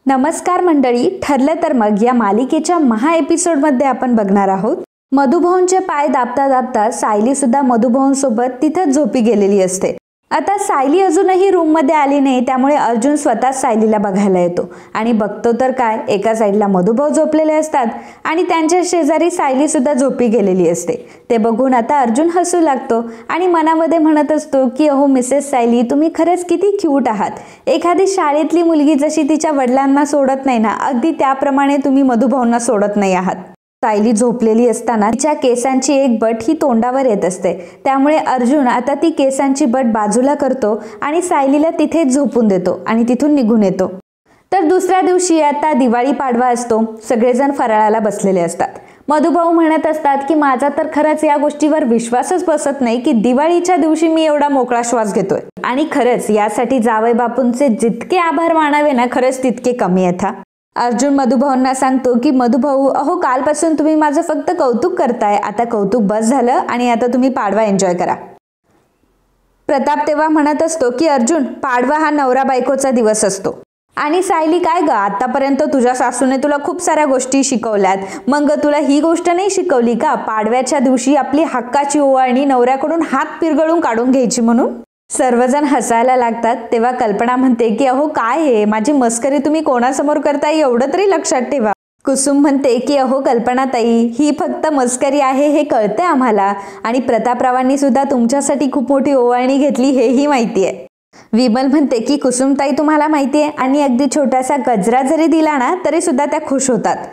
नमस्कार मंडळी, ठरलं तर मग या मालिकेच्या महा एपिसोडमध्ये आपण बघणार आहोत मधुभाऊंचे पाय दाबता दाबता सायली सुद्धा मधुभाऊंसोबत तिथेच झोपी गेलेली असते। आता सायली अजूनही रूम मध्ये आली नाही, त्यामुळे अर्जुन स्वतः सायलीला बघायला येतो आणि बघतो तर काय, एका साईडला मधुभाऊ झोपलेले असतात आणि त्यांच्या शेजारी सायली सुद्धा झोपी गेलेली असते। ते बघून आता अर्जुन हसू लागतो आणि मनामध्ये म्हणत असतो की अहो मिसेस सायली, तुम्ही खरंच किती क्यूट आहात। एखादी शाळेतली मुलगी जशी तिच्या वडिलांना सोडत नाही ना, अगदी त्याप्रमाणे तुम्ही मधुभाऊंना सोडत नाही आहात। सायली झोपलेली असताना तिच्या केसांची एक बट ही तोंडावर येत असते, त्यामुळे अर्जुन आता ती केसांची बट बाजूला करतो आणि सायलीला तिथेच झोपून देतो आणि तिथून निघून येतो। तर दुसऱ्या दिवशी आता दिवाळी पाडवा असतो, सगळेजण फराळाला बसलेले असतात। मधुभाऊ म्हणत असतात की माझा तर खरंच या गोष्टीवर विश्वासच बसत नाही की दिवाळीच्या दिवशी मी एवढा मोकळा श्वास घेतोय, आणि खरंच यासाठी जावई बापूंचे जितके आभार मानावे ना, खरंच तितके कमी आहेत। अर्जुन मधुभाऊंना सांगतो की मधुभाऊ, अहो कालपासून तुम्ही माझं फक्त कौतुक करताय, आता कौतुक बस झालं आणि आता तुम्ही पाडवा एन्जॉय करा। प्रताप तेव्हा म्हणत असतो की अर्जुन, पाडवा हा नवरा बायकोचा दिवस असतो आणि सायली काय ग, आतापर्यंत तुझ्या सासूने तुला खूप साऱ्या गोष्टी शिकवल्यात, मग तुला ही गोष्ट नाही शिकवली का पाडव्याच्या दिवशी आपली हक्काची ओवाळणी नवऱ्याकडून हात पिरगळून काढून घ्यायची म्हणून? सर्वजण हसायला लागतात। तेव्हा कल्पना म्हणते की अहो काय आहे, माझी मस्करी तुम्ही कोणासमोर करताय एवढं तरी लक्षात ठेवा। कुसुम म्हणते की अहो कल्पनाताई, ही फक्त मस्करी आहे हे कळते आम्हाला, आणि प्रतापरावांनी सुद्धा तुमच्यासाठी खूप मोठी ओवाळणी घेतली हेही माहितीये। विमल म्हणते की कुसुमताई, तुम्हाला माहितीये, आणि अगदी छोटासा गजरा जरी दिला ना तरी सुद्धा त्या खुश होतात।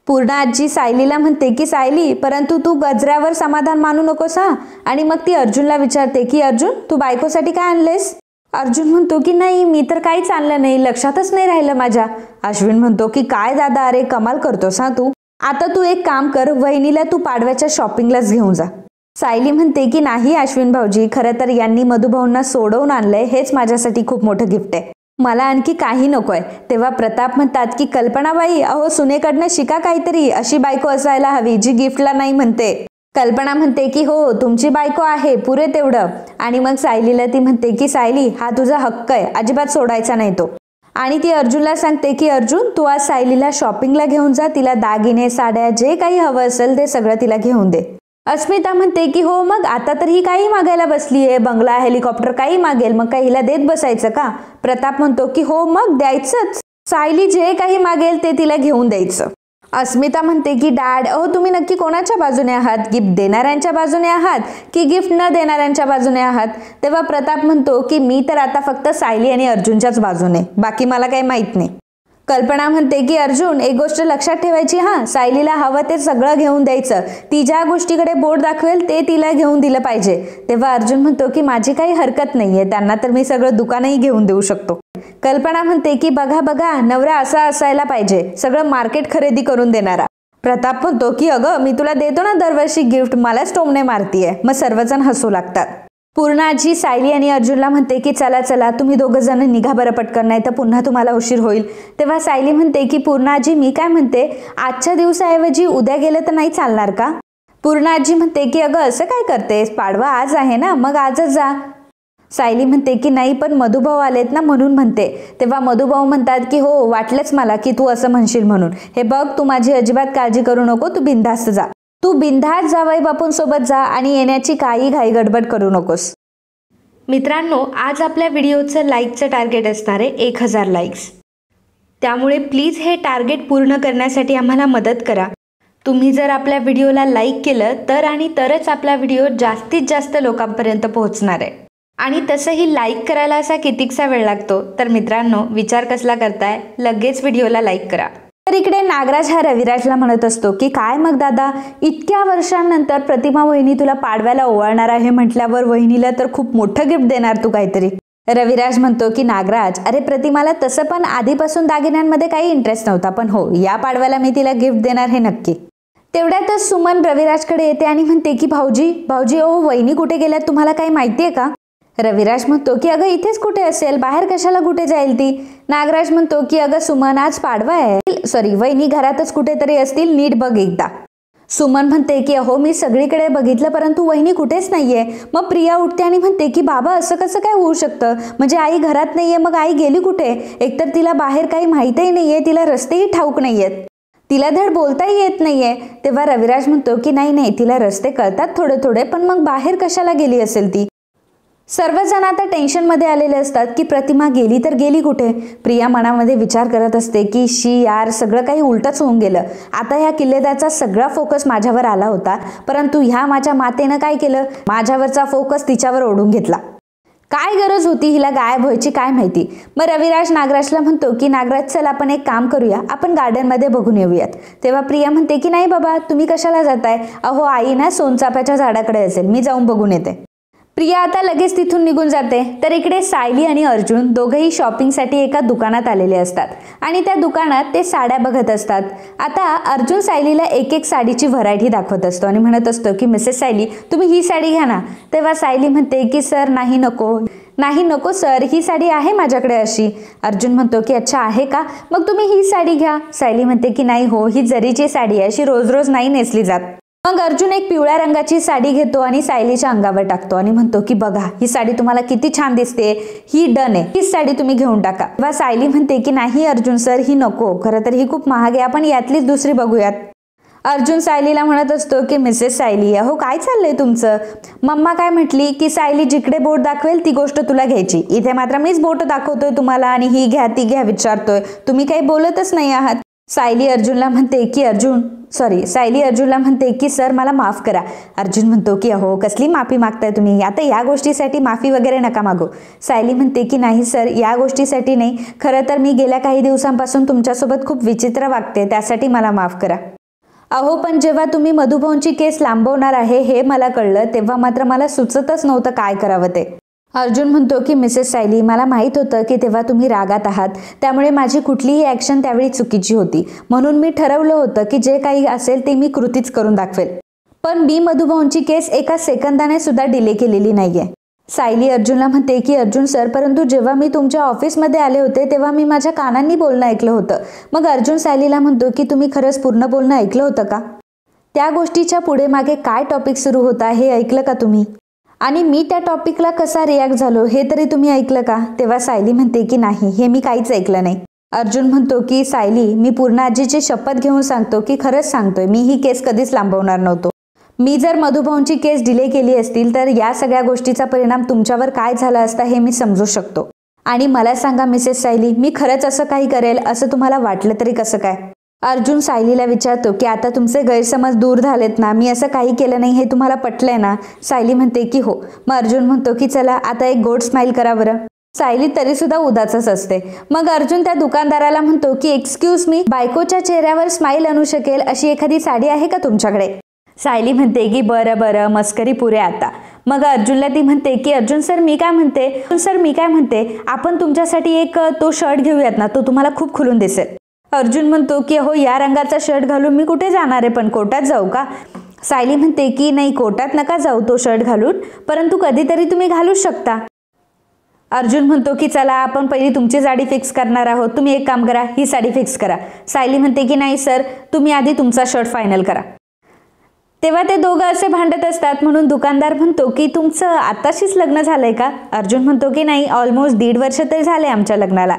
पूर्णा आजी सायलीला म्हणते की सायली, परंतु तू गजऱ्यावर समाधान मानू नकोस हा, आणि मग ती अर्जुनला विचारते की अर्जुन, तू बायकोसाठी काय आणलेस? अर्जुन म्हणतो की नाही, मी तर काहीच आणलं नाही, लक्षातच नाही राहिलं माझ्या। अश्विन म्हणतो की काय दादा, अरे कमाल करतोस हा तू, आता तू एक काम कर, वहिनीला तू पाडव्याच्या शॉपिंगलाच घेऊन जा। सायली म्हणते की नाही अश्विन भाऊजी, खरं तर यांनी मधुभाऊंना सोडवून आणलंय, हेच माझ्यासाठी खूप मोठं गिफ्ट आहे, मला आणखी काही नकोय। तेव्हा प्रताप म्हणतात की कल्पनाबाई, अहो सुनेकडनं शिका काहीतरी, अशी बायको असायला हवी जी गिफ्टला नाही म्हणते। कल्पना म्हणते की हो, तुमची बायको आहे, पुरे तेवढं। आणि मग सायलीला ती म्हणते की सायली, हा तुझा हक्क आहे, अजिबात सोडायचा नाही तो। आणि ती अर्जुनला सांगते की अर्जुन, तू आज सायलीला शॉपिंगला घेऊन जा, तिला दागिने साड्या जे काही हवं असेल ते सगळं तिला घेऊन दे। अस्मिता म्हणते की हो, मग आता तर ही काही मागायला बसलीये, बंगला हेलिकॉप्टर काही मागेल, मग काही हिला देत बसायचं का? प्रताप म्हणतो की हो, मग द्यायचंच, सायली जे काही मागेल ते तिला घेऊन द्यायचं। अस्मिता म्हणते की डॅड, अहो तुम्ही नक्की कोणाच्या बाजूने आहात, गिफ्ट देणाऱ्यांच्या बाजूने आहात की गिफ्ट न देणाऱ्यांच्या बाजूने आहात? तेव्हा प्रताप म्हणतो की मी तर आता फक्त सायली आणि अर्जुनच्याच बाजूने, बाकी मला काही माहित नाही। कल्पना म्हणते की अर्जुन, एक गोष्ट लक्षात ठेवायची हा, सायलीला हवं ते सगळं घेऊन द्यायचं, ती ज्या गोष्टीकडे बोट दाखवेल ते तिला घेऊन दिलं पाहिजे। तेव्हा अर्जुन म्हणतो की माझी काही हरकत नाहीये, त्यांना तर मी सगळं दुकानही घेऊन देऊ शकतो। कल्पना म्हणते की बघा बघा, नवरा असा असायला पाहिजे, सगळं मार्केट खरेदी करून देणारा। प्रताप म्हणतो की अगं, मी तुला देतो ना दरवर्षी गिफ्ट, मलाच टोमणे मारतीये। मग सर्वजण हसू लागतात। पूर्णा आजी सायली आणि अर्जुनला म्हणते की चला चला, तुम्ही दोघं जण निघा बरं पटकन, नाही तर पुन्हा तुम्हाला उशीर होईल। तेव्हा सायली म्हणते की पूर्णा आजी, मी काय म्हणते, आजच्या दिवसाऐवजी उद्या गेलं तर नाही चालणार का? पूर्णा आजी म्हणते की अगं असं काय करतेस, पाडवा आज आहे ना, मग आजच जा। सायली म्हणते की नाही, पण मधुभाऊ आलेत ना म्हणून म्हणते। तेव्हा मधुभाऊ म्हणतात की हो, वाटलंच मला की तू असं म्हणशील म्हणून, हे बघ तू माझी अजिबात काळजी करू नको, तू बिनधास्त जा, तू बिनधास्त जावई बापूंसोबत जा आणि येण्याची काही घाई गडबड करू नकोस। मित्रांनो, आज आपल्या व्हिडिओचं लाईकचं टार्गेट असणार आहे 1000 लाईक्स, त्यामुळे प्लीज हे टार्गेट पूर्ण करण्यासाठी आम्हाला मदत करा। तुम्ही जर आपल्या व्हिडिओला लाईक केलं तर आणि तरच आपला व्हिडिओ जास्तीत जास्त लोकांपर्यंत पोहोचणार आहे। आणि तसंही लाईक करायला असा कितीकसा वेळ लागतो, तर मित्रांनो विचार कसला करताय, लगेच व्हिडिओला लाईक करा। तर इकडे नागराज हा रविराजला म्हणत असतो की काय मग दादा, इतक्या वर्षांनंतर प्रतिमा वहिनी तुला पाडव्याला ओवाळणार आहे म्हटल्यावर वहिनीला तर खूप मोठं गिफ्ट देणार तू काहीतरी। रविराज म्हणतो की नागराज, अरे प्रतिमाला तसं पण आधीपासून दागिन्यांमध्ये काही इंटरेस्ट नव्हता, पण हो, या पाडव्याला मी तिला गिफ्ट देणार हे नक्की। तेवढ्यातच सुमन रविराजकडे येते आणि म्हणते की भाऊजी भाऊजी, ओ वहिनी कुठे गेल्यात, तुम्हाला काही माहितीये का? रविराज म्हणतो की अगं इथेच कुठे असेल, बाहेर कशाला कुठे जाईल ती? नागराज म्हणतो की अगं सुमन, आज पाडवा आहे, सॉरी वहिनी घरातच कुठेतरी असतील, नीट बघ एकदा। सुमन म्हणते की अहो मी सगळीकडे बघितलं परंतु वहिनी कुठेच नाहीये. मग प्रिया उठते आणि म्हणते की बाबा असं कसं काय होऊ शकतं, म्हणजे आई घरात नाहीये, मग आई गेली कुठे? एकतर तिला बाहेर काही माहीतही नाहीये, तिला रस्तेही ठाऊक नाहीयेत, तिला धड बोलताही येत नाहीये. तेव्हा रविराज म्हणतो की नाही तिला रस्ते कळतात थोडे थोडे, पण मग बाहेर कशाला गेली असेल ती. सर्वजण आता टेन्शनमध्ये आलेले असतात की प्रतिमा गेली तर गेली कुठे. प्रिया मनामध्ये विचार करत असते की शी यार, सगळं काही उलटच होऊन गेलं. आता ह्या किल्लेदारचा सगळा फोकस माझ्यावर आला होता, परंतु ह्या माझ्या मातेनं काय केलं, माझ्यावरचा फोकस तिच्यावर ओढून घेतला. काय गरज होती हिला गायब व्हायची काय माहिती. मग रविराज नागराजला म्हणतो की नागराज चल आपण एक काम करूया, आपण गार्डनमध्ये बघून येऊयात. तेव्हा प्रिया म्हणते की नाही बाबा तुम्ही कशाला जाताय, अहो आई ना सोनचाफ्याच्या झाडाकडे असेल, मी जाऊन बघून येते. प्रिया आता लगेच तिथून निघून जाते. तर इकडे सायली आणि अर्जुन दोघंही शॉपिंगसाठी एका दुकानात आलेले असतात आणि त्या दुकानात ते साड्या बघत असतात. आता अर्जुन सायलीला एक एक साडीची व्हरायटी दाखवत असतो आणि म्हणत असतो की मिसेस सायली तुम्ही ही साडी घ्या ना. तेव्हा सायली म्हणते की सर नाही नको सर, ही साडी आहे माझ्याकडे अशी. अर्जुन म्हणतो की अच्छा आहे का, मग तुम्ही ही साडी घ्या. सायली म्हणते की नाही हो, ही जरीची साडी आहे, अशी रोज रोज नाही नेसली जात. मग अर्जुन एक पिवळ्या रंगाची साडी घेतो आणि सायलीच्या अंगावर टाकतो आणि म्हणतो की बघा ही साडी तुम्हाला किती छान दिसते, ही डन आहे, हीच साडी तुम्ही घेऊन टाका. तेव्हा सायली म्हणते की नाही अर्जुन सर ही नको, खरं तर ही खूप महाग आहे, आपण यातलीच दुसरी बघूयात. अर्जुन सायलीला म्हणत असतो की मिसेस सायली अहो काय चाललंय तुमचं, मम्मा काय म्हटली की सायली जिकडे बोट दाखवेल ती गोष्ट तुला घ्यायची, इथे मात्र मीच बोट दाखवतोय तुम्हाला आणि ही घ्या ती घ्या विचारतोय, तुम्ही काही बोलतच नाही आहात. सायली अर्जुनला म्हणते की सर मला माफ करा. अर्जुन म्हणतो की अहो कसली माफी मागताय तुम्ही, आता या गोष्टीसाठी माफी वगैरे नका मागू. सायली म्हणते की नाही सर या गोष्टीसाठी नाही, खरं तर मी गेल्या काही दिवसांपासून तुमच्यासोबत खूप विचित्र वागते, त्यासाठी मला माफ करा. अहो पण जेव्हा तुम्ही मधुभाऊंची केस लांबवणार आहे हे मला कळलं तेव्हा मात्र मला सुचतच नव्हतं काय करावं ते. अर्जुन म्हणतो की मिसेस सायली मला माहीत होतं की तेव्हा तुम्ही रागात आहात, त्यामुळे माझी कुठलीही ॲक्शन त्यावेळी चुकीची होती, म्हणून मी ठरवलं होतं की जे काही असेल ते मी कृतीच करून दाखवेल. पण मी मधुभाऊंची केस एका सेकंदाने सुद्धा डिले केलेली नाहीये. सायली अर्जुनला म्हणते की अर्जुन सर परंतु जेव्हा मी तुमच्या ऑफिसमध्ये आले होते तेव्हा मी माझ्या कानांनी बोलणं ऐकलं होतं. मग अर्जुन सायलीला म्हणतो की तुम्ही खरंच पूर्ण बोलणं ऐकलं होतं का, त्या गोष्टीच्या पुढे मागे काय टॉपिक सुरू होता हे ऐकलं का तुम्ही, आणि मी त्या टॉपिकला कसा रिॲक्ट झालो हे तरी तुम्ही ऐकलं का. तेव्हा सायली म्हणते की नाही हे मी काहीच ऐकलं नाही. अर्जुन म्हणतो की सायली मी पूर्ण आजीची शपथ घेऊन सांगतो की खरंच सांगतोय मी ही केस कधीच लांबवणार नव्हतो. मी जर मधुभाऊंची केस डिले केली असतील तर या सगळ्या गोष्टीचा परिणाम तुमच्यावर काय झाला असता हे मी समजू शकतो. आणि मला सांगा मिसेस सायली मी खरंच असं काही करेल असं तुम्हाला वाटलं तरी कसं काय. अर्जुन सायलीला विचारतो की आता तुमचे गैरसमज दूर झालेत ना, मी असं काही केलं नाही हे तुम्हाला पटलंय ना. सायली म्हणते की हो. मग अर्जुन म्हणतो की चला आता एक गोड स्माइल करा बरं. सायली तरी सुद्धा उदासच असते. मग अर्जुन त्या दुकानदाराला म्हणतो की एक्सक्यूज मी, बायकोच्या चेहऱ्यावर स्माइल आणू शकेल अशी एखादी साडी आहे का तुमच्याकडे. सायली म्हणते की बरं मस्करी पुरे आता. मग अर्जुनला ती म्हणते की अर्जुन सर मी काय म्हणते आपण तुमच्यासाठी एक तो शर्ट घेऊयात ना, तो तुम्हाला खूप खुलून दिसेल. अर्जुन म्हणतो की हो या रंगाचा शर्ट घालून मी कुठे जाणार आहे, पण कोर्टात जाऊ का. सायली म्हणते की नाही कोर्टात नका जाऊ तो शर्ट घालून, परंतु कधीतरी तुम्ही घालूच शकता. अर्जुन म्हणतो की चला आपण पहिली तुमची साडी फिक्स करणार आहोत, तुम्ही एक काम करा ही साडी फिक्स करा. सायली म्हणते की नाही सर तुम्ही आधी तुमचा शर्ट फायनल करा. तेव्हा ते दोघं असे भांडत असतात म्हणून दुकानदार म्हणतो की तुमचं आताशीच लग्न झालंय का. अर्जुन म्हणतो की नाही ऑलमोस्ट 1.5 वर्ष तरी झाले आमच्या लग्नाला.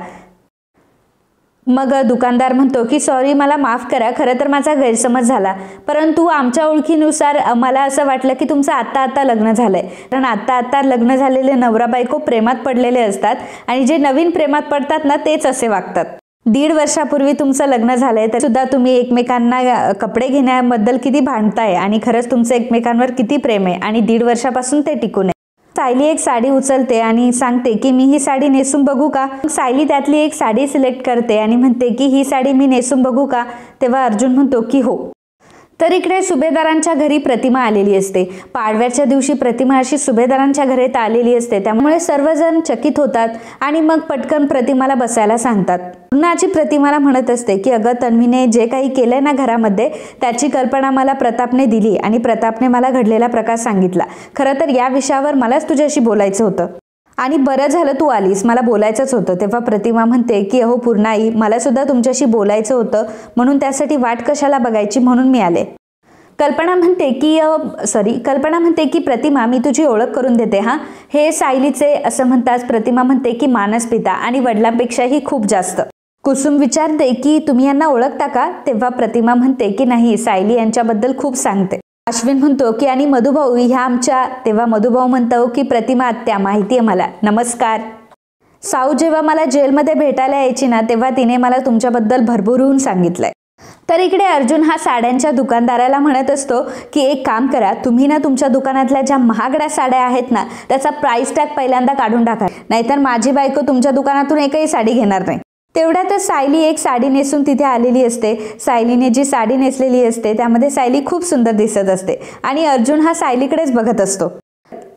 मग दुकानदार म्हणतो की सॉरी मला माफ करा, खरं तर माझा गैरसमज झाला, परंतु आमच्या ओळखीनुसार मला असं वाटलं की तुमचं आत्ता लग्न झालंय. कारण आत्ता लग्न झालेले नवरा बायको प्रेमात पडलेले असतात आणि जे नवीन प्रेमात पडतात ना तेच असे वागतात. 1.5 वर्षापूर्वी तुमचं लग्न झालंय तर सुद्धा तुम्ही एकमेकांना कपडे घेण्याबद्दल किती भांडताय आणि खरंच तुमचं एकमेकांवर किती प्रेम आहे आणि 1.5 वर्षापासून ते टिकून आहे. सायली एक साडी उचलते आणि सांगते की मी ही साडी नेसून बघू का. सायली त्यातली एक साडी सिलेक्ट करते आणि म्हणते की ही साडी मी नेसून बघू का. तेव्हा अर्जुन म्हणतो की हो. तर इकडे सुभेदारांच्या घरी प्रतिमा आलेली असते. पाडव्याच्या दिवशी प्रतिमा अशी सुभेदारांच्या घरात आलेली असते, त्यामुळे सर्वजण चकित होतात आणि मग पटकन प्रतिमाला बसायला सांगतात. पुन्हाची प्रतिमाला म्हणत असते की अगं तन्वीने जे काही केलंय ना घरामध्ये त्याची कल्पना मला प्रतापने दिली आणि प्रतापने मला घडलेला प्रकार सांगितला. खरं तर या विषयावर मलाच तुझ्याशी बोलायचं होतं आणि बरं झालं तू आलीस, मला बोलायचंच होतं. तेव्हा प्रतिमा म्हणते की अहो पूर्णाई मला सुद्धा तुमच्याशी बोलायचं होतं, म्हणून त्यासाठी वाट कशाला बघायची म्हणून मी आले. कल्पना म्हणते की प्रतिमा, मी तुझी ओळख करून देते हा, हे सायलीचे असं म्हणताच प्रतिमा म्हणते की मानस पिता आणि वडिलांपेक्षाही खूप जास्त. कुसुम विचारते की तुम्ही यांना ओळखता का? तेव्हा प्रतिमा म्हणते की नाही, सायली यांच्याबद्दल खूप सांगते. अश्विन म्हणतो की आणि मधुभाऊ ह्या आमच्या. तेव्हा मधुभाऊ म्हणतो की प्रतिमा आत्या, माहिती आहे मला, नमस्कार. साऊ जेव्हा मला जेलमध्ये भेटायला यायची ना, तेव्हा तिने मला तुमच्याबद्दल भरभरून सांगितलंय. तर इकडे अर्जुन हा साड्यांच्या दुकानदाराला म्हणत असतो की एक काम करा, तुम्ही ना तुमच्या दुकानातल्या ज्या महागड्या साड्या आहेत ना, त्याचा प्राइस टॅग पहिल्यांदा काढून टाका, नाहीतर माझी बायको तुमच्या दुकानातून एकही साडी घेणार नाही. तेवढ्यातच सायली एक साडी नेसून तिथे आलेली असते. सायलीने जी साडी नेसलेली असते त्यामध्ये सायली खूप सुंदर दिसत असते आणि अर्जुन हा सायलीकडेच बघत असतो.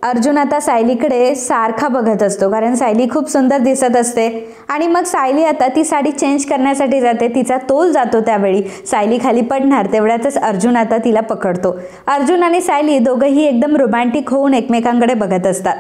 अर्जुन आता सायलीकडे सारखा बघत असतो कारण सायली खूप सुंदर दिसत असते. आणि मग सायली आता ती साडी चेंज करण्यासाठी जाते. तिचा तोल जातो, त्यावेळी सायली खाली पडणार. तेवढ्यातच अर्जुन आता तिला पकडतो. अर्जुन आणि सायली दोघंही एकदम रोमॅन्टिक होऊन एकमेकांकडे बघत असतात.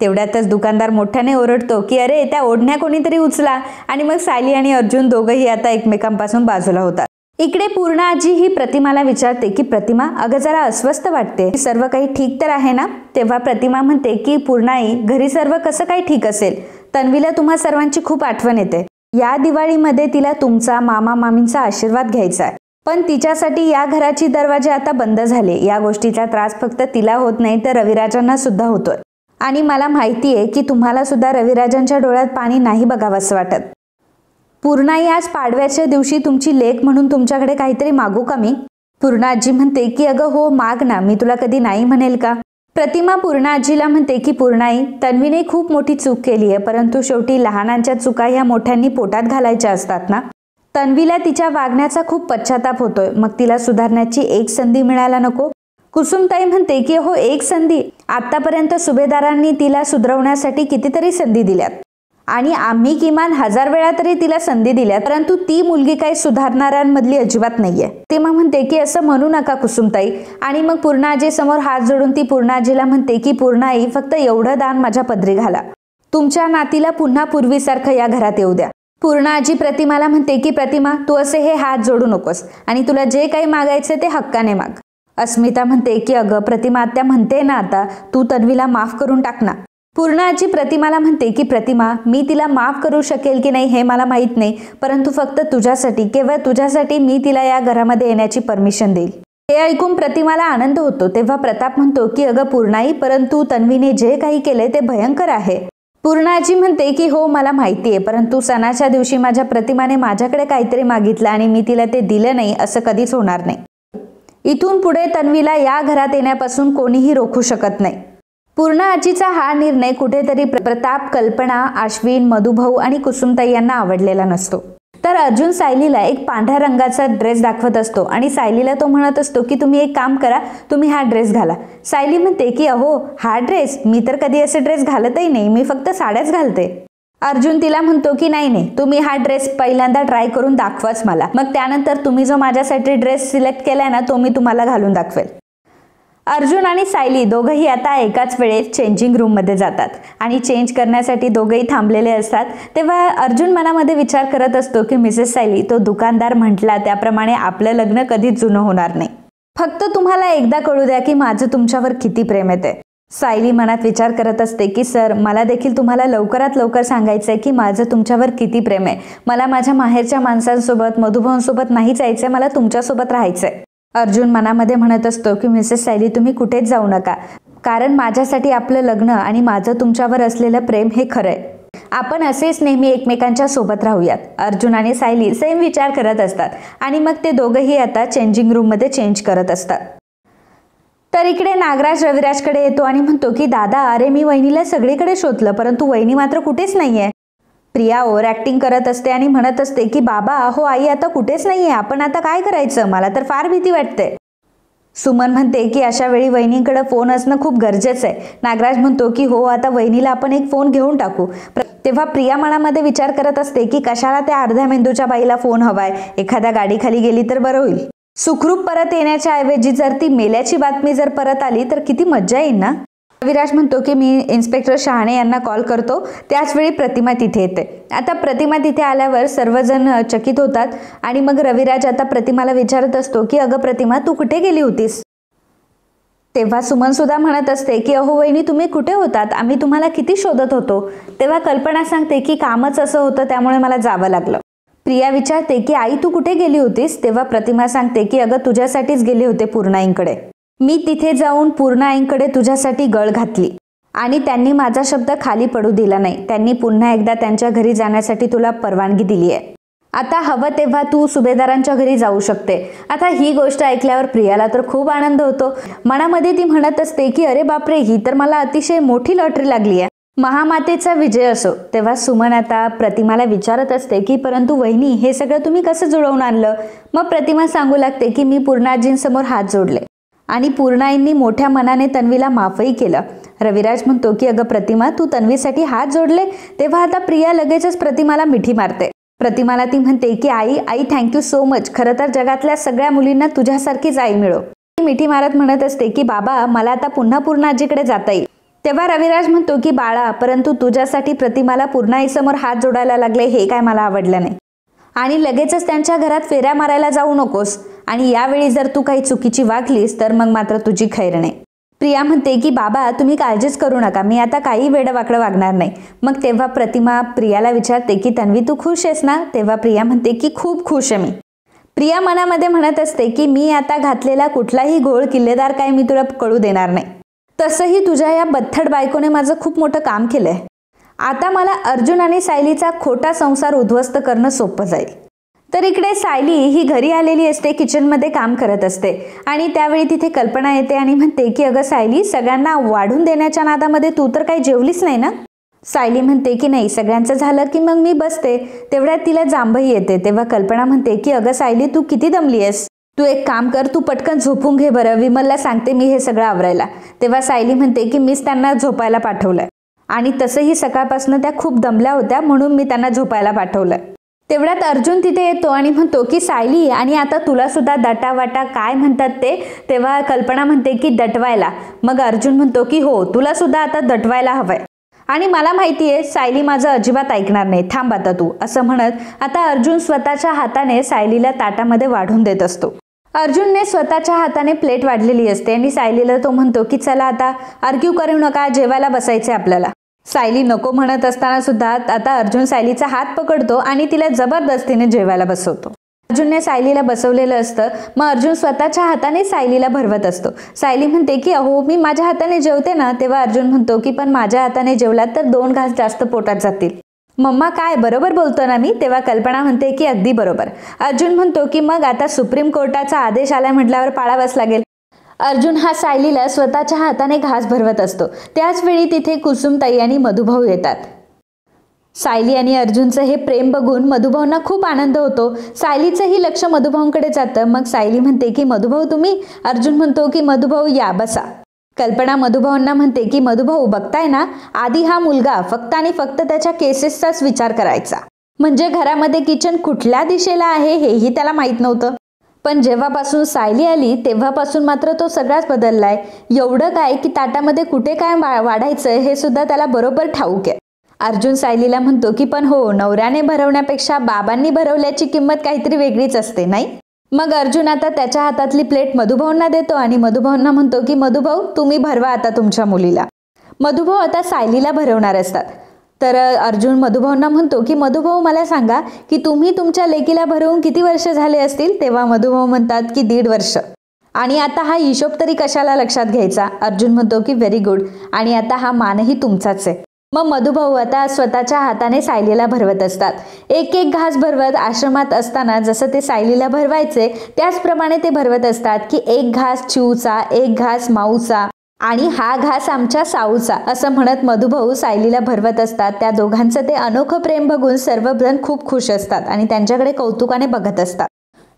तेवढ्यातच दुकानदार मोठ्याने ओरडतो की अरे त्या ओढण्या कोणीतरी उचला. आणि मग सायली आणि अर्जुन दोघंही आता एकमेकांपासून बाजूला होतात. इकडे पूर्णा आजी ही प्रतिमाला विचारते की प्रतिमा, अगं जरा अस्वस्थ वाटते, सर्व काही ठीक तर आहे ना? तेव्हा प्रतिमा म्हणते की पूर्णाई, घरी सर्व कसं काही ठीक असेल, तन्वीला तुम्हा सर्वांची खूप आठवण येते. या दिवाळीमध्ये तिला तुमचा, मामा मामींचा आशीर्वाद घ्यायचा आहे, पण तिच्यासाठी या घराची दरवाजे आता बंद झाले. या गोष्टीचा त्रास फक्त तिला होत नाही तर रविराजांना सुद्धा होतोय. आणि मला माहिती आहे की तुम्हाला सुद्धा रविराजांच्या डोळ्यात पाणी नाही बघावंसं वाटत. पूर्णाई, आज पाडव्याच्या दिवशी तुमची लेक म्हणून तुमच्याकडे काहीतरी मागू का मी? पूर्णा आजी म्हणते की अगं हो, माग ना, मी तुला कधी नाही म्हणेल का? प्रतिमा पूर्णा आजीला म्हणते की पूर्णाई, तन्वीने खूप मोठी चूक केली आहे, परंतु शेवटी लहानांच्या चुका ह्या मोठ्यांनी पोटात घालायच्या असतात ना. तन्वीला तिच्या वागण्याचा खूप पश्चाताप होतोय, मग तिला सुधारण्याची एक संधी मिळायला नको? कुसुमताई म्हणते की हो, एक संधी? आतापर्यंत सुभेदारांनी तिला सुधरवण्यासाठी कितीतरी संधी दिल्यात आणि आम्ही किमान 1000 वेळा तरी तिला संधी दिल्यात, परंतु ती मुलगी काही सुधारणाऱ्यांमधली अजिबात नाहीये. तेव्हा म्हणते की असं म्हणू नका कुसुमताई. आणि मग पूर्णाजी समोर हात जोडून ती पूर्णाजीला म्हणते की पूर्णाई, फक्त एवढं दान माझ्या पदरी घाला, तुमच्या नातीला पुन्हा पूर्वीसारखं या घरात येऊ द्या. पूर्णा आजी प्रतिमाला म्हणते की प्रतिमा, तू असे हे हात जोडू नकोस आणि तुला जे काही मागायचे ते हक्काने माग. अस्मिता म्हणते की अगं प्रतिमा आत्या म्हणते ना, आता तू तन्वीला माफ करून टाक ना. पूर्णा आजी प्रतिमाला म्हणते की प्रतिमा, मी तिला माफ करू शकेल की नाही हे मला माहीत नाही, परंतु फक्त तुझ्यासाठी, केवळ तुझ्यासाठी मी तिला या घरामध्ये येण्याची परमिशन देईल. हे ऐकून प्रतिमाला आनंद होतो. तेव्हा प्रताप म्हणतो की अगं पूर्णाई, परंतु तन्वीने जे काही केले ते भयंकर आहे. पूर्णा आजी म्हणते की हो मला माहिती आहे, परंतु सणाच्या दिवशी माझ्या प्रतिमाने माझ्याकडे काहीतरी मागितलं आणि मी तिला ते दिलं नाही, असं कधीच होणार नाही. इथून पुढे तन्वीला या घरात येण्यापासून कोणीही रोखू शकत नाही. पूर्णा आजीचा हा निर्णय कुठेतरी प्रताप, कल्पना, अश्विन, मधुभाऊ आणि कुसुमताई यांना आवडलेला नसतो. तर अर्जुन सायलीला एक पांढऱ्या रंगाचा ड्रेस दाखवत असतो आणि सायलीला तो म्हणत असतो की तुम्ही एक काम करा, तुम्ही हा ड्रेस घाला. सायली म्हणते की अहो हा ड्रेस, मी तर कधी असे ड्रेस घालतही नाही, मी फक्त साड्याच घालते. अर्जुन तिला म्हणतो की नाही नाही, तुम्ही हा ड्रेस पहिल्यांदा ट्राय करून दाखवाच मला, मग त्यानंतर तुम्ही जो माझ्यासाठी ड्रेस सिलेक्ट केलाय ना, तो मी तुम्हाला घालून दाखवेल. अर्जुन आणि सायली दोघंही आता एकाच वेळेस चेंजिंग रूममध्ये जातात आणि चेंज करण्यासाठी दोघंही थांबलेले असतात. तेव्हा अर्जुन मनामध्ये विचार करत असतो की मिसेस सायली, तो दुकानदार म्हटला त्याप्रमाणे आपलं लग्न कधीच जुनं होणार नाही. फक्त तुम्हाला एकदा कळू द्या की माझं तुमच्यावर किती प्रेम येते. सायली मनात विचार करत असते की सर, मला देखील तुम्हाला लवकरात लवकर सांगायचंय की माझं तुमच्यावर किती प्रेम आहे. मला माझ्या माहेरच्या माणसांसोबत, मधुभावांसोबत नाही जायचंय, मला तुमच्यासोबत राहायचंय. अर्जुन मनामध्ये म्हणत असतो की मिसेस सायली, तुम्ही कुठेच जाऊ नका, कारण माझ्यासाठी आपलं लग्न आणि माझं तुमच्यावर असलेलं प्रेम हे खरंय. आपण असेच नेहमी एकमेकांच्या सोबत राहूयात. अर्जुन आणि सायली सेम विचार करत असतात आणि मग ते दोघंही आता चेंजिंग रूममध्ये चेंज करत असतात. तर इकडे नागराज रविराजकडे येतो आणि म्हणतो की दादा, अरे मी वहिनीला सगळीकडे शोधलं, परंतु वहिनी मात्र कुठेच नाहीये. प्रिया ओव्हर ऍक्टिंग करत असते आणि म्हणत असते की बाबा, हो आई आता कुठेच नाहीये, आपण आता काय करायचं, मला तर फार भीती वाटते. सुमन म्हणते की अशा वेळी वहिनीकडे फोन असणं खूप गरजेचं आहे. नागराज म्हणतो की हो, आता वहिनीला आपण एक फोन घेऊन टाकू. तेव्हा प्रिया मनामध्ये विचार करत असते की कशाला त्या अर्ध्या मेंदूच्या बाईला फोन हवाय, एखाद्या गाडीखाली गेली तर बरं होईल. सुखरूप परत येण्याच्या ऐवजी जर ती मेल्याची बातमी जर परत आली तर किती मज्जा येईल ना. रविराज म्हणतो की मी इन्स्पेक्टर शहाणे यांना कॉल करतो. त्याच वेळी प्रतिमा तिथे येते. आता प्रतिमा तिथे आल्यावर सर्वजण चकित होतात आणि मग रविराज आता प्रतिमाला विचारत असतो की अगं प्रतिमा, तू कुठे गेली होतीस? तेव्हा सुमन सुद्धा म्हणत असते की अहो वहिनी, तुम्ही कुठे होतात? आम्ही तुम्हाला किती शोधत होतो. तेव्हा कल्पना सांगते की कामच असं होतं, त्यामुळे मला जावं लागलं. प्रिया विचारते की आई तू कुठे गेली होतीस? तेव्हा प्रतिमा सांगते की अगं तुझ्यासाठीच गेले होते पूर्णाईंकडे. मी तिथे जाऊन पूर्णाईंकडे तुझ्यासाठी गळ घातली आणि त्यांनी माझा शब्द खाली पडू दिला नाही. त्यांनी पुन्हा एकदा त्यांच्या घरी जाण्यासाठी तुला परवानगी दिली आहे. आता हवं तेव्हा तू सुभेदारांच्या घरी जाऊ शकते. आता ही गोष्ट ऐकल्यावर प्रियाला तर खूप आनंद होतो. मनामध्ये ती म्हणत असते की अरे बापरे, ही तर मला अतिशय मोठी लॉटरी लागली आहे. महामातेचा विजय असो. तेव्हा सुमन आता प्रतिमाला विचारत असते की परंतु वहिनी, हे सगळं तुम्ही कसं जुळवून आणलं? मग प्रतिमा सांगू लागते की मी पूर्णाजींसमोर हात जोडले आणि पूर्णाईंनी मोठ्या मनाने तन्वीला माफही केलं. रविराज म्हणतो की अगं प्रतिमा, तू तन्वीसाठी हात जोडले? तेव्हा आता प्रिया लगेचच प्रतिमाला मिठी मारते. प्रतिमाला ती म्हणते की आई थँक्यू सो मच. खरं तर जगातल्या सगळ्या मुलींना तुझ्यासारखीच आई मिळो. मिठी मारत म्हणत असते की बाबा, मला आता पुन्हा पूर्णाजीकडे जाता येईल. तेव्हा रविराज म्हणतो की बाळा, परंतु तुझ्यासाठी प्रतिमाला पूर्णाईसमोर हात जोडायला लागले हे काय मला आवडलं नाही. आणि लगेचच त्यांच्या घरात फेऱ्या मारायला जाऊ नकोस. आणि यावेळी जर तू काही चुकीची वागलीस तर मग मात्र तुझी खैर नाही. प्रिया म्हणते की बाबा, तुम्ही काळजीच करू नका, मी आता काही वेडवाकडं वागणार नाही. मग तेव्हा प्रतिमा प्रियाला विचारते की तन्वी, तू खुश आहेस ना? तेव्हा प्रिया म्हणते की खूप खुश आहे मी. प्रिया मनामध्ये म्हणत असते की मी आता घातलेला कुठलाही घोळ किल्लेदार काय मी तुला कळू देणार नाही. तसंही तुझ्या या बथ्थड बायकोने माझं खूप मोठं काम केलंय. आता मला अर्जुन आणि सायलीचा खोटा संसार उद्ध्वस्त करणं सोपं जाईल. तर इकडे सायली ही घरी आलेली असते, किचनमध्ये काम करत असते आणि त्यावेळी तिथे कल्पना येते आणि म्हणते की अगं सायली, सगळ्यांना वाढून देण्याच्या नादामध्ये तू तर काही जेवलीस नाही ना? सायली म्हणते की नाही, सगळ्यांचं झालं की मग मी बसते. तेवढ्यात तिला जांभई येते. तेव्हा कल्पना म्हणते की अगं सायली, तू किती दमली आहेस? तू एक काम कर, तू पटकन झोपून घे बरं. विमलला सांगते मी हे सगळं आवरायला. तेव्हा सायली म्हणते की मीच त्यांना झोपायला पाठवलंय आणि तसंही सकाळपासून त्या खूप दमल्या होत्या म्हणून मी त्यांना झोपायला पाठवलंय. तेवढ्यात अर्जुन तिथे येतो आणि म्हणतो की सायली, आणि आता तुला सुद्धा दटावाटा काय म्हणतात ते? तेव्हा कल्पना म्हणते की दटवायला. मग अर्जुन म्हणतो की हो, तुला सुद्धा आता दटवायला हवंय आणि मला माहिती आहे सायली माझं अजिबात ऐकणार नाही, थांब आता तू, असं म्हणत आता अर्जुन स्वतःच्या हाताने सायलीला ताटामध्ये वाढून देत असतो. अर्जुनने स्वतःच्या हाताने प्लेट वाढलेली असते आणि सायलीला तो म्हणतो की चला आता आर्ग्यू करू नका, जेवायला बसायचे आपल्याला. सायली नको म्हणत असताना सुद्धा आता अर्जुन सायलीचा हात पकडतो आणि तिला जबरदस्तीने जेवायला बसवतो. अर्जुनने सायलीला बसवलेलं असतं. मग अर्जुन स्वतःच्या हाताने सायलीला भरवत असतो. सायली म्हणते की अहो, मी माझ्या हाताने जेवते ना. तेव्हा अर्जुन म्हणतो की पण माझ्या हाताने जेवलात तर 2 घास जास्त पोटात जातील. मम्मा काय बरोबर बोलतो ना मी? तेव्हा कल्पना म्हणते की अगदी बरोबर. अर्जुन म्हणतो की मग आता सुप्रीम कोर्टाचा आदेश आला म्हटल्यावर पाळावाच लागेल. अर्जुन हा सायलीला स्वतःच्या हाताने घास भरवत असतो. त्याच वेळी तिथे कुसुमताई आणि मधुभाऊ येतात. सायली आणि अर्जुनचं हे प्रेम बघून मधुभाऊंना खूप आनंद होतो. सायलीचंही लक्ष मधुभाऊंकडे जातं. मग सायली म्हणते की मधुभाऊ तुम्ही? अर्जुन म्हणतो की मधुभाऊ या बसा. कल्पना मधुभाऊंना म्हणते की मधुभाऊ बघताय ना, आधी हा मुलगा फक्त आणि फक्त त्याच्या केसेसचाच विचार करायचा. म्हणजे घरामध्ये किचन कुठल्या दिशेला आहे हेही त्याला माहीत नव्हतं. पण जेव्हापासून सायली आली तेव्हापासून मात्र तो सगळाच बदललाय. एवढं काय की ताटामध्ये कुठे काय वाढायचं हे सुद्धा त्याला बरोबर ठाऊक आहे. अर्जुन सायलीला म्हणतो की पण हो, नवऱ्याने भरवण्यापेक्षा बाबांनी भरवल्याची किंमत काहीतरी वेगळीच असते नाही? मग अर्जुन आता त्याच्या हातातली प्लेट मधुभाऊंना देतो आणि मधुभाऊंना म्हणतो की मधुभाऊ तुम्ही भरवा आता तुमच्या मुलीला. मधुभाऊ आता सायलीला भरवणार असतात. तर अर्जुन मधुभाऊंना म्हणतो की मधुभाऊ मला सांगा की तुम्ही तुमच्या लेकीला भरवून किती वर्ष झाले असतील? तेव्हा मधुभाऊ म्हणतात की 1.5 वर्ष. आणि आता हा हिशोब तरी कशाला लक्षात घ्यायचा? अर्जुन म्हणतो की व्हेरी गुड, आणि आता हा मानही तुमचाच आहे. मग मधुभाऊ आता स्वतःच्या हाताने सायलीला भरवत असतात. एक एक घास भरवत आश्रमात असताना जसं ते सायलीला भरवायचे त्याचप्रमाणे ते भरवत असतात की 1 घास चिऊचा, 1 घास माऊचा आणि हा घास आमच्या साऊचा, असं म्हणत मधुभाऊ सायलीला भरवत असतात. त्या दोघांचं ते अनोखं प्रेम बघून सर्वजण खूप खुश असतात आणि त्यांच्याकडे कौतुकाने बघत असतात.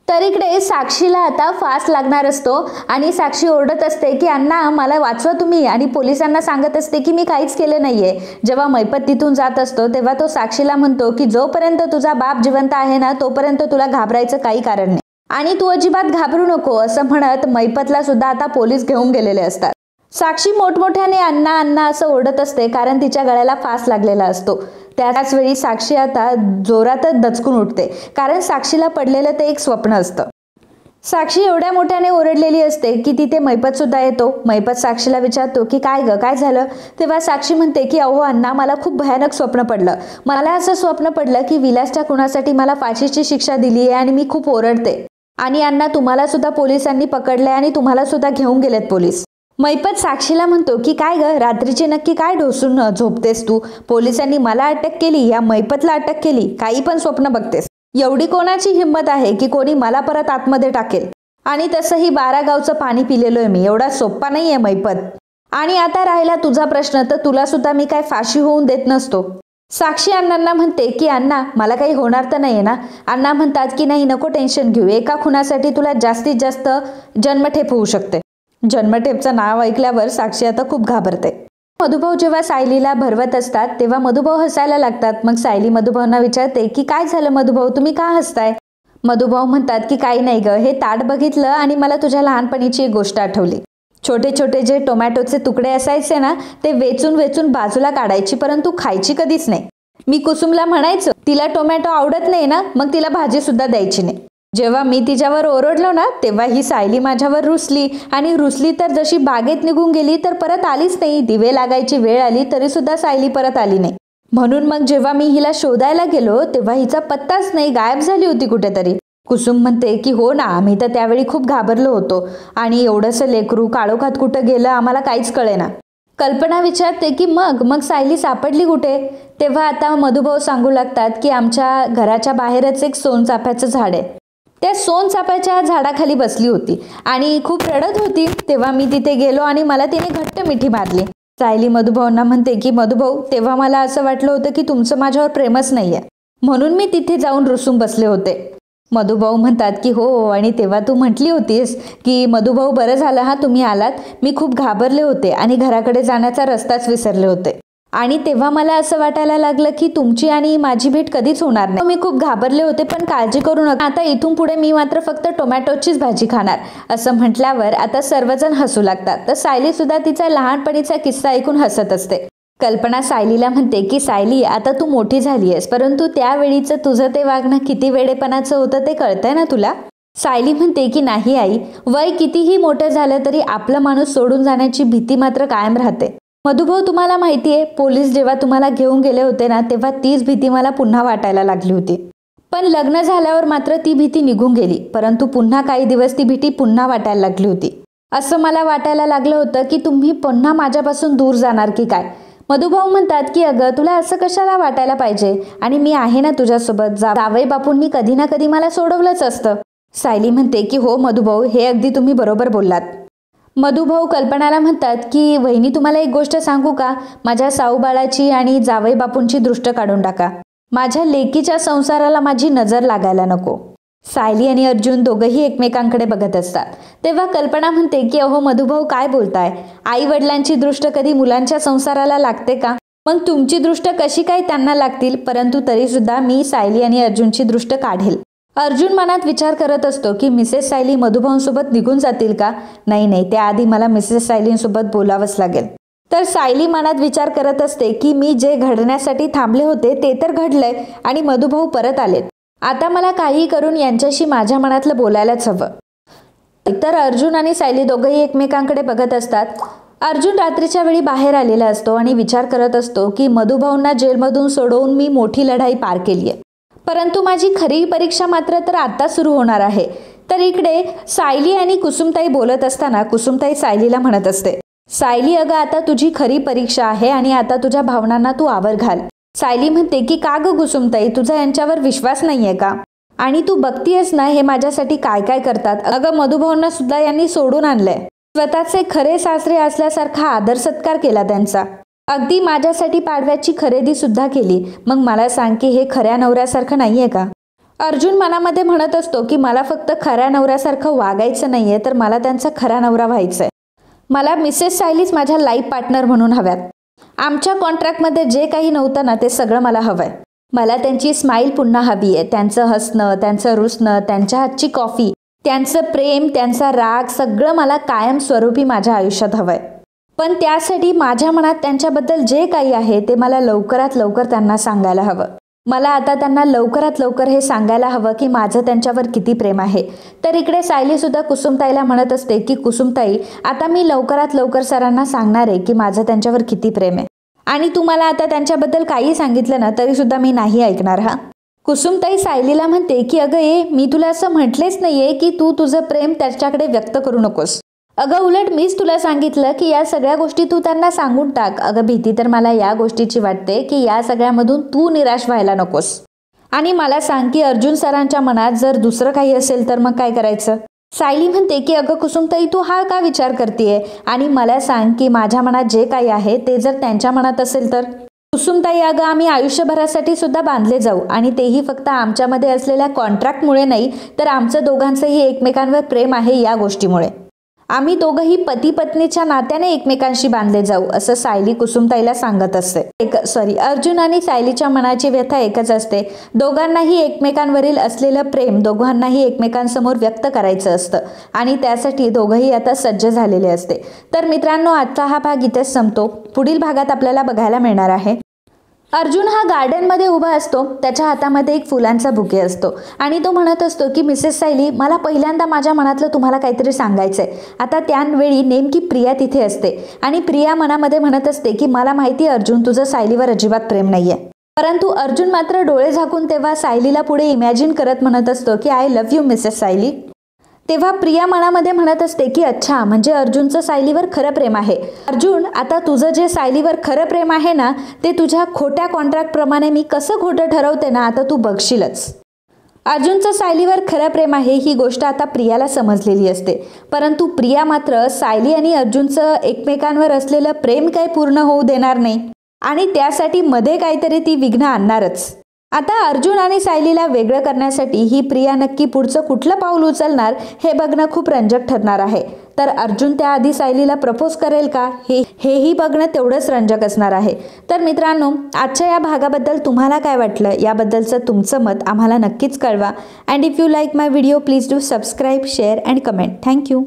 तर इकडे साक्षीला आता फास लागणार असतो आणि साक्षी ओरडत असते की अण्णा मला वाचवा तुम्ही, आणि पोलिसांना सांगत असते की मी काहीच केलं नाहीये. जेव्हा मैपत तिथून जात असतो तेव्हा तो साक्षीला म्हणतो की जोपर्यंत तुझा बाप जिवंत आहे ना तोपर्यंत तुला घाबरायचं काही कारण नाही आणि तू अजिबात घाबरू नको, असं म्हणत मैपतला सुद्धा आता पोलीस घेऊन गेलेले असतात. साक्षी मोठमोठ्याने अण्णा अण्णा असं ओरडत असते, कारण तिच्या गळ्याला फास लागलेला असतो. त्याच वेळी साक्षी आता जोरातच दचकून उठते, कारण साक्षीला पडलेलं ते एक स्वप्न असतं. साक्षी एवढ्या मोठ्याने ओरडलेली असते की तिथे मैपत सुद्धा येतो. मैपत साक्षीला विचारतो की काय ग, काय झालं? तेव्हा साक्षी म्हणते की अहो अण्णा, मला खूप भयानक स्वप्न पडलं. मला असं स्वप्न पडलं की विलासच्या खुनासाठी मला फाशीची शिक्षा दिली आहे आणि मी खूप ओरडते. आणि अण्णा, तुम्हाला सुद्धा पोलिसांनी पकडलंय आणि तुम्हाला सुद्धा घेऊन गेलेत पोलीस. मैपत साक्षीला म्हणतो की काय ग, रात्रीची नक्की काय ढोसून झोपतेस तू? पोलिसांनी मला अटक केली, या मैपतला अटक केली, काही पण स्वप्न बघतेस? एवढी कोणाची हिंमत आहे की कोणी मला परत आतमध्ये टाकेल? आणि तसंही 12 गावचं पाणी पिलेलोय मी, एवढा सोप्पा नाहीये मैपत. आणि आता राहिला तुझा प्रश्न, तर तुला सुद्धा मी काय फाशी होऊन देत नसतो. साक्षी अण्णांना म्हणते की अण्णा, मला काही होणार तर नाहीये ना? अण्णा म्हणतात की नाही, नको टेन्शन घेऊ, एका खुनासाठी तुला जास्तीत जास्त जन्मठेप होऊ शकते. जन्मठेपचं नाव ऐकल्यावर साक्षी आता खूप घाबरते. मधुभाऊ जेव्हा सायलीला भरवत असतात तेव्हा मधुभाऊ हसायला लागतात. मग सायली मधुभाऊंना विचारते की काय झालं मधुभाऊ, तुम्ही का हसताय? मधुभाऊ म्हणतात की काही नाही ग, हे ताट बघितलं आणि मला तुझ्या लहानपणीची एक गोष्ट आठवली. छोटे छोटे जे टोमॅटोचे तुकडे असायचे ना, ते वेचून वेचून बाजूला काढायची, परंतु खायची कधीच नाही. मी कुसुमला म्हणायचं, तिला टोमॅटो आवडत नाही ना, मग तिला भाजी सुद्धा द्यायची नाही. जेव्हा मी तिच्यावर ओरडलो ना, तेव्हा ही सायली माझ्यावर रुसली, आणि रुसली तर जशी बागेत निघून गेली तर परत आलीच नाही. दिवे लागायची वेळ आली तरी सुद्धा सायली परत आली नाही. म्हणून मग जेव्हा मी हिला शोधायला गेलो तेव्हा हिचा पत्ताच नाही, गायब झाली होती कुठेतरी. कुसुम म्हणते की हो ना, आम्ही तर त्यावेळी खूप घाबरलो होतो, आणि एवढंसं लेकरू काळोखात कुठं गेलं आम्हाला काहीच कळेना. कल्पना विचारते की मग सायली सापडली कुठे? तेव्हा आता मधुभाऊ सांगू लागतात की आमच्या घराच्या बाहेरच एक सोनचाफ्याचं झाड आहे. त्या सोनचाफ्याच्या झाडाखाली बसली होती आणि खूप रडत होती. तेव्हा मी तिथे गेलो आणि मला तिने घट्ट मिठी मारली. सायली मधुभाऊंना म्हणते की मधुभाऊ, तेव्हा मला असं वाटलं होतं की तुमचं माझ्यावर प्रेमच नाहीये, म्हणून मी तिथे जाऊन रुसून बसले होते. मधुभाऊ म्हणतात की हो, आणि तेव्हा तू म्हटली होतीस की मधुभाऊ बरं झालं हा तुम्ही आलात, मी खूप घाबरले होते आणि घराकडे जाण्याचा रस्ताच विसरले होते. आणि तेव्हा मला असं वाटायला लागलं की तुमची आणि माझी भेट कधीच होणार नाही. मी खूप घाबरले होते, पण काळजी करू नका, आता इथून पुढे मी मात्र फक्त टोमॅटोचीच भाजी खाणार. असं म्हटल्यावर आता सर्वजण हसू लागतात. तर सायली सुद्धा तिचा लहानपणीचा किस्सा ऐकून हसत असते. कल्पना सायलीला म्हणते की सायली, आता तू मोठी झाली आहेस, परंतु त्यावेळीचं तुझं ते वागणं किती वेडेपणाचं होतं ते कळतंय ना तुला? सायली म्हणते की नाही आई, वय कितीही मोठं झालं तरी आपला माणूस सोडून जाण्याची भीती मात्र कायम राहते. मधुभाऊ, तुम्हाला माहितीये, पोलीस जेव्हा तुम्हाला घेऊन गेले होते ना, तेव्हा तीच भीती मला पुन्हा वाटायला लागली होती. पण लग्न झाल्यावर मात्र ती भीती निघून गेली, परंतु पुन्हा काही दिवस ती भीती पुन्हा वाटायला लागली होती. असं मला वाटायला लागलं होतं की तुम्ही पुन्हा माझ्यापासून दूर जाणार की काय. मधुभाऊ म्हणतात की अगं, तुला असं कशाला वाटायला पाहिजे, आणि मी आहे ना तुझ्यासोबत. जावई बापूंनी कधी ना कधी मला सोडवलंच असतं. सायली म्हणते की हो मधुभाऊ, हे अगदी तुम्ही बरोबर बोललात. मधुभाऊ कल्पनाला म्हणतात की वहिनी, तुम्हाला एक गोष्ट सांगू का? माझ्या साऊबाळाची आणि जावई बापूंची दृष्ट काढून टाका. माझ्या लेकीच्या संसाराला माझी नजर लागायला नको. सायली आणि अर्जुन दोघंही एकमेकांकडे बघत असतात. तेव्हा कल्पना म्हणते की अहो मधुभाऊ, काय बोलताय? आई वडिलांची दृष्ट कधी मुलांच्या संसाराला लागते का? मग तुमची दृष्ट कशी काय त्यांना लागतील? परंतु तरी सुद्धा मी सायली आणि अर्जुनची दृष्ट काढेल. अर्जुन मनात विचार करत असतो की मिसेस सायली मधुभाऊंसोबत निघून जातील का? नाही, त्याआधी मला मिसेस सायलींसोबत बोलावंच लागेल. तर सायली मनात विचार करत असते की मी जे घडण्यासाठी थांबले होते ते तर घडलंय, आणि मधुभाऊ परत आलेत. आता मला काही करून यांच्याशी माझ्या मनातलं बोलायलाच हवं. तर अर्जुन आणि सायली दोघंही एकमेकांकडे बघत असतात. अर्जुन रात्रीच्या वेळी बाहेर आलेला असतो आणि विचार करत असतो की मधुभाऊंना जेलमधून सोडवून मी मोठी लढाई पार केली आहे, परंतु माझी खरी परीक्षा मात्र तर आता सुरू होणार आहे. तर इकडे सायली आणि कुसुमताई बोलत असताना कुसुमताई सायलीला म्हणत असते, सायली अगं, आता तुझी खरी परीक्षा आहे आणि आता तुझ्या भावनांना तू आवर घाल. सायली म्हणते की का ग कुसुमताई, तुझा यांच्यावर विश्वास नाहीये का? आणि तू बघतीयस ना हे माझ्यासाठी काय काय करतात. अगं, मधुभाऊंना सुद्धा यांनी सोडून आणलंय. स्वतःचे खरे सासरे असल्यासारखा आदर सत्कार केला त्यांचा. अगदी माझ्यासाठी पाडव्याची खरेदी सुद्धा केली. मग मला सांग की हे खऱ्या नवऱ्यासारखं नाहीये का? अर्जुन मनामध्ये म्हणत असतो की मला फक्त खऱ्या नवऱ्यासारखं वागायचं नाहीये, तर मला त्यांचा खरा नवरा व्हायचंय. मला मिसेस सायलीच माझ्या लाईफ पार्टनर म्हणून हव्यात. आमच्या कॉन्ट्रॅक्टमध्ये जे काही नव्हतं ना, ते सगळं मला हवंय. मला त्यांची स्माईल पुन्हा हवी आहे. त्यांचं हसणं, त्यांचं रुसणं, त्यांच्या हातची कॉफी, त्यांचं प्रेम, त्यांचा राग, सगळं मला कायम स्वरूपी माझ्या आयुष्यात हवंय. पण त्यासाठी माझ्या मनात त्यांच्याबद्दल जे काही आहे ते मला लवकरात लवकर त्यांना सांगायला हवं. मला आता त्यांना लवकरात लवकर हे सांगायला हवं की माझं त्यांच्यावर किती प्रेम आहे. तर इकडे सायली सुद्धा कुसुमताईला म्हणत असते की कुसुमताई, आता मी लवकरात लवकर सरांना सांगणार आहे की माझं त्यांच्यावर किती प्रेम आहे, आणि तुम्हाला आता त्यांच्याबद्दल काही सांगितलं ना तरी सुद्धा मी नाही ऐकणार हा. कुसुमताई सायलीला म्हणते की अगं ये, मी तुला असं म्हटलेच नाहीये की तू तुझं प्रेम त्याच्याकडे व्यक्त करू नकोस. अगं उलट मीच तुला सांगितलं की या सगळ्या गोष्टी तू त्यांना सांगून टाक. अगं भीती तर मला या गोष्टीची वाटते की या सगळ्यामधून तू निराश व्हायला नकोस. आणि मला सांग की अर्जुन सरांच्या मनात जर दुसरं काही असेल तर मग काय करायचं. सायली म्हणते की अगं कुसुमताई, तू हा का विचार करतेय, आणि मला सांग की माझ्या मनात जे काही आहे ते जर त्यांच्या मनात असेल तर. कुसुमताई, अगं आम्ही आयुष्यभरासाठी सुद्धा बांधले जाऊ, आणि तेही फक्त आमच्यामध्ये असलेल्या कॉन्ट्रॅक्टमुळे नाही तर आमचं दोघांचंही एकमेकांवर प्रेम आहे या गोष्टीमुळे. आम्ही दोघंही पती पत्नीच्या नात्याने एकमेकांशी बांधले जाऊ, असं सायली कुसुमताईला सांगत असते. अर्जुन आणि सायलीच्या मनाची व्यथा एकच असते. दोघांनाही एकमेकांवरील असलेलं प्रेम दोघांनाही एकमेकांसमोर व्यक्त करायचं असतं, आणि त्यासाठी दोघंही आता सज्ज झालेले असते. तर मित्रांनो, आजचा हा भाग इथेच संपतो. पुढील भागात आपल्याला बघायला मिळणार आहे अर्जुन हा गार्डनमध्ये उभा असतो. त्याच्या हातामध्ये एक फुलांचा बुके असतो आणि तो म्हणत असतो की मिसेस सायली, मला पहिल्यांदा माझ्या मनातलं तुम्हाला काहीतरी सांगायचंय. आता त्यावेळी नेमकी प्रिया तिथे असते आणि प्रिया मनामध्ये म्हणत असते की मला माहिती अर्जुन, तुझं सायलीवर अजिबात प्रेम नाहीये. परंतु अर्जुन मात्र डोळे झाकून तेव्हा सायलीला पुढे इमॅजिन करत म्हणत असतो की I love you Mrs Sayali. तेव्हा प्रिया मनामध्ये म्हणत असते की अच्छा, म्हणजे अर्जुनचं सायलीवर खरं प्रेम आहे. अर्जुन, आता तुझं जे सायलीवर खरं प्रेम आहे ना, ते तुझ्या खोट्या कॉन्ट्रॅक्टप्रमाणे मी कसं खोटं ठरवते ना, आता तू बघशीलच. अर्जुनचं सायलीवर खरं प्रेम आहे ही गोष्ट आता प्रियाला समजलेली असते. परंतु प्रिया मात्र सायली आणि अर्जुनचं एकमेकांवर असलेलं प्रेम काही पूर्ण होऊ देणार नाही, आणि त्यासाठी मध्ये काहीतरी ती विघ्न आणणारच. आता अर्जुन आणि सायलीला वेगळं करण्यासाठी ही प्रिया नक्की पुढचं कुठलं पाऊल उचलणार हे बघणं खूप रंजक ठरणार आहे. तर अर्जुन त्याआधी सायलीला प्रपोज करेल का हेही बघणं तेवढंच रंजक असणार आहे. तर मित्रांनो, आजच्या या भागाबद्दल तुम्हाला काय वाटलं याबद्दलचं तुमचं मत आम्हाला नक्कीच कळवा. And if you like my video please do subscribe, share and comment. Thank you.